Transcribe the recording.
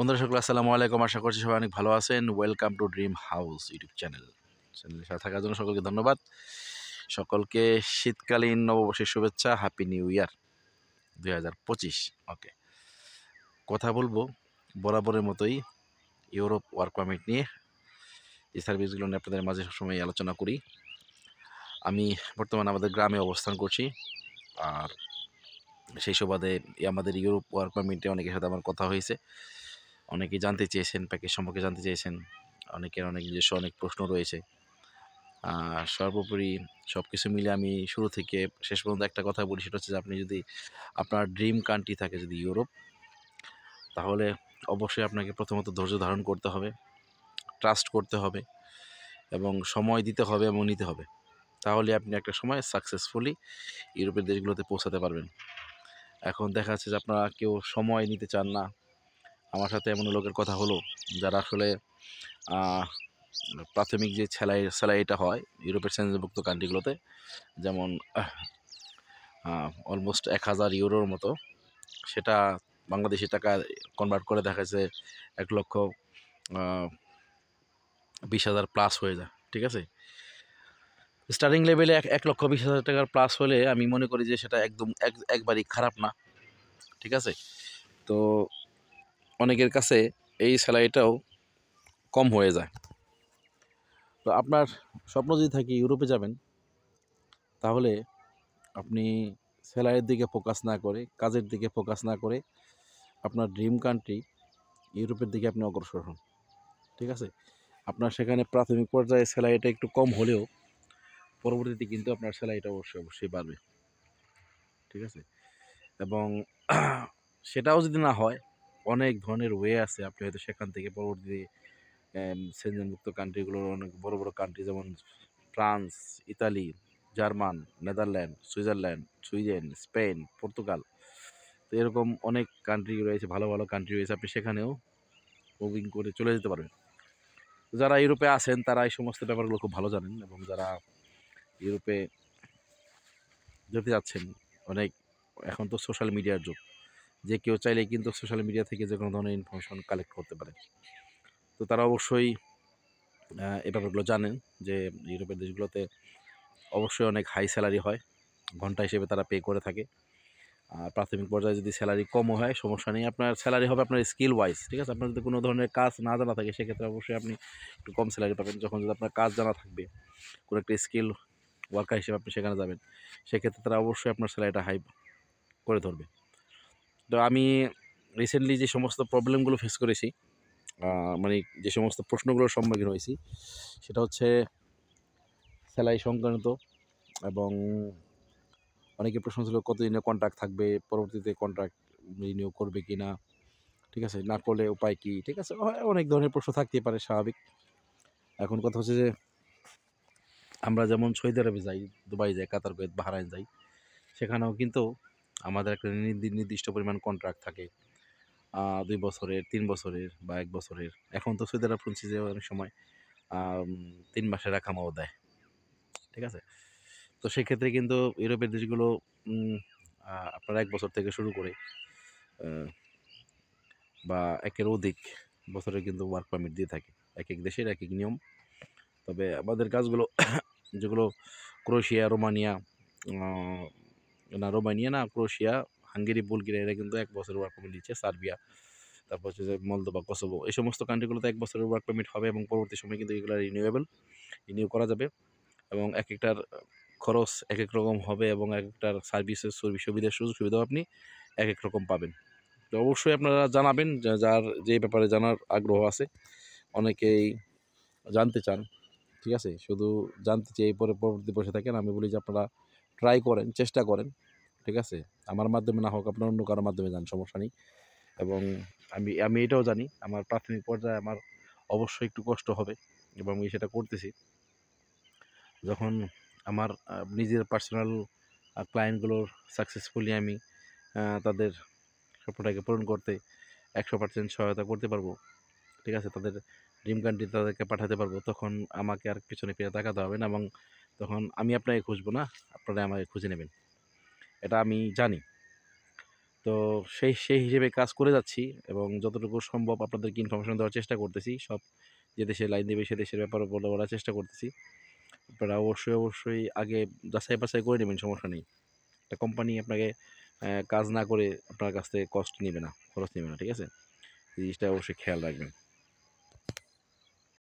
বন্ধুরা সকল আসসালামু আলাইকুম। আশা করছি সবাই অনেক ভালো আছেন। Welcome to dream house YouTube চ্যানেলের সাথে থাকার জন্য সকলকে ধন্যবাদ। সকলকে শীতকালীন নববর্ষের শুভেচ্ছা। Happy new year 2025। ওকে, কথা বলবো বরাবরের মতোই ইউরোপ ওয়ার্ক পারমিট নিয়ে। এই সার্ভিসগুলো নিয়ে আপনাদের মাঝে সবসময় আলোচনা করি। আমি বর্তমানে আমাদের গ্রামে অবস্থান করছি, আর সেই সুবাদে আমাদের ইউরোপ ওয়ার্ক পারমিটে অনেকের সাথে আমার কথা হয়েছে। অনেকেই জানতে চেয়েছেন, প্যাকেজ সম্পর্কে জানতে চেয়েছেন। অনেকের অনেক নিজস্ব অনেক প্রশ্ন রয়েছে। সর্বোপরি সব কিছু মিলে আমি শুরু থেকে শেষ পর্যন্ত একটা কথা বলি, সেটা হচ্ছে যে আপনি যদি আপনার ড্রিম কান্ট্রি থাকে যদি ইউরোপ, তাহলে অবশ্যই আপনাকে প্রথমত ধৈর্য ধারণ করতে হবে, ট্রাস্ট করতে হবে এবং সময় দিতে হবে এবং নিতে হবে। তাহলে আপনি একটা সময় সাকসেসফুলি ইউরোপের দেশগুলোতে পৌঁছাতে পারবেন। এখন দেখা যাচ্ছে যে আপনারা কেউ সময় নিতে চান না। আমার সাথে এমন লোকের কথা হলো যারা আসলে প্রাথমিক যে স্যালারিটা হয় ইউরোপের সেনজেনভুক্ত কান্ট্রিগুলোতে, যেমন অলমোস্ট 1000 ইউরোর মতো, সেটা বাংলাদেশি টাকা কনভার্ট করে দেখা যাচ্ছে 1,20,000 প্লাস হয়ে যায়। ঠিক আছে, স্টার্টিং লেভেলে 1,20,000 টাকার প্লাস হলে আমি মনে করি যে সেটা একদম একবারই খারাপ না। ঠিক আছে, তো অনেকের কাছে এই স্যালারিটাও কম হয়ে যায়। তো আপনার স্বপ্ন যদি থাকে ইউরোপে যাবেন, তাহলে আপনি স্যালারির দিকে ফোকাস না করে, কাজের দিকে ফোকাস না করে আপনার ড্রিম কান্ট্রি ইউরোপের দিকে আপনি অগ্রসর হন। ঠিক আছে, আপনার সেখানে প্রাথমিক পর্যায়ে স্যালারিটা একটু কম হলেও পরবর্তীতে কিন্তু আপনার স্যালারিটা অবশ্যই বাড়বে। ঠিক আছে, এবং সেটাও যদি না হয়, অনেক ধরনের ওয়ে আছে। আপনি হয়তো সেখান থেকে পরবর্তীতে সেনজেনভুক্ত কান্ট্রিগুলোর অনেক বড় বড় কান্ট্রি, যেমন France, Italy, German, Netherland, Switzerland, Sweden, Spain, Portugal, তো এরকম অনেক কান্ট্রি রয়েছে, ভালো ভালো কান্ট্রি রয়েছে। আপনি সেখানেও মুভিং করে চলে যেতে পারবেন। যারা ইউরোপে আছেন তারা এই সমস্ত ব্যাপারগুলো খুব ভালো জানেন, এবং যারা ইউরোপে যেতে যাচ্ছেন, অনেক এখন তো সোশ্যাল মিডিয়ার যুগ, যে কেউ চাইলেই কিন্তু সোশ্যাল মিডিয়া থেকে যে কোনো ধরনের ইনফরমেশন কালেক্ট করতে পারে। তো তারা অবশ্যই এই ব্যাপারগুলো জানেন যে ইউরোপের দেশগুলোতে অবশ্যই অনেক হাই স্যালারি হয়, ঘন্টা হিসেবে তারা পে করে থাকে। প্রাথমিক পর্যায়ে যদি স্যালারি কমও হয় সমস্যা নেই, আপনার স্যালারি হবে আপনার স্কিল ওয়াইজ। ঠিক আছে, আপনার যদি কোনো ধরনের কাজ না জানা থাকে সেক্ষেত্রে অবশ্যই আপনি একটু কম স্যালারি পাবেন। যখন যদি আপনার কাজ জানা থাকবে, কোনো একটা স্কিল ওয়ার্কার হিসেবে আপনি সেখানে যাবেন, সেক্ষেত্রে তারা অবশ্যই আপনার স্যালারিটা হাই করে ধরবে। তো আমি রিসেন্টলি যে সমস্ত প্রবলেমগুলো ফেস করেছি, মানে যে সমস্ত প্রশ্নগুলোর সম্মুখীন হয়েছি, সেটা হচ্ছে স্যালারি সংক্রান্ত। এবং অনেকের প্রশ্ন ছিল কতদিনের কন্ট্রাক্ট থাকবে, পরবর্তীতে কন্ট্রাক্ট রিনিউ করবে কি না, ঠিক আছে, না করলে উপায় কী। ঠিক আছে, অনেক ধরনের প্রশ্ন থাকতেই পারে, স্বাভাবিক। এখন কথা হচ্ছে যে আমরা যেমন সৌদি আরবে যাই, দুবাই যাই, কাতার, কুয়েত, বাহরাইন যাই, সেখানেও কিন্তু আমাদের একটা নির্দিষ্ট পরিমাণ কন্ট্রাক্ট থাকে, 2 বছরের, 3 বছরের বা 1 বছরের। এখন তো সৌদি আরব শুনছি যে অনেক সময় 3 মাসের আকামাও দেয়। ঠিক আছে, তো সেক্ষেত্রে কিন্তু ইউরোপের দেশগুলো আপনার 1 বছর থেকে শুরু করে বা 1-এর অধিক বছরের কিন্তু ওয়ার্ক পারমিট দিয়ে থাকে। এক দেশের এক নিয়ম। তবে আমাদের কাজগুলো যেগুলো ক্রোয়েশিয়া, রোমানিয়া, রোমানিয়া না, ক্রোয়েশিয়া, হাঙ্গেরি, বুলগেরিয়া, এরা কিন্তু 1 বছরের ওয়ার্ক পারমিট দিচ্ছে। সার্বিয়া, তারপর হচ্ছে যে মলদোভা, কসোভো, এই সমস্ত কান্ট্রিগুলোতে 1 বছরের ওয়ার্ক পারমিট হবে, এবং পরবর্তী সময়ে কিন্তু এগুলো রিনিউ করা যাবে। এবং একেকটার খরচ একেক রকম হবে, এবং একেকটার সার্ভিসের সুযোগ সুবিধাও আপনি একেক রকম পাবেন। তো অবশ্যই আপনারা জানাবেন, যার যে ব্যাপারে জানার আগ্রহ আছে। অনেকেই জানতে চান, ঠিক আছে, শুধু জানতে চেয়ে পরবর্তী বসে থাকেন। আমি বলি যে আপনারা ট্রাই করেন, চেষ্টা করেন। ঠিক আছে, আমার মাধ্যমে না হোক, আপনার অন্য কারোর মাধ্যমে যান, সমস্যা নেই। এবং আমি এটাও জানি আমার প্রাথমিক পর্যায়ে আমার অবশ্যই একটু কষ্ট হবে, এবং আমি সেটা করতেছি। যখন আমার নিজের পার্সোনাল ক্লায়েন্টগুলোর সাকসেসফুলি আমি তাদের স্বপ্নটাকে পূরণ করতে 100% সহায়তা করতে পারবো, ঠিক আছে, তাদের ড্রিম কান্ট্রি তাদেরকে পাঠাতে পারবো, তখন আমাকে আর পিছনে ফিরে তাকাতে হবে না, এবং তখন আমি আপনাকে খুঁজবো না, আপনারা আমাকে খুঁজে নেবেন। এটা আমি জানি। তো সেই সেই হিসেবে কাজ করে যাচ্ছি এবং যতটুকু সম্ভব আপনাদেরকে ইনফরমেশন দেওয়ার চেষ্টা করতেছি। সব যে দেশে লাইন দেবে সে দেশের ব্যাপারে বলার চেষ্টা করতেছি। আপনারা অবশ্যই আগে যাচাই বাছাই করে নেবেন, সমস্যা নেই। একটা কোম্পানি আপনাকে কাজ না করে আপনার কাছ থেকে কস্ট নেবে না, খরচ নেবে না, ঠিক আছে? এই জিনিসটা অবশ্যই খেয়াল রাখবেন।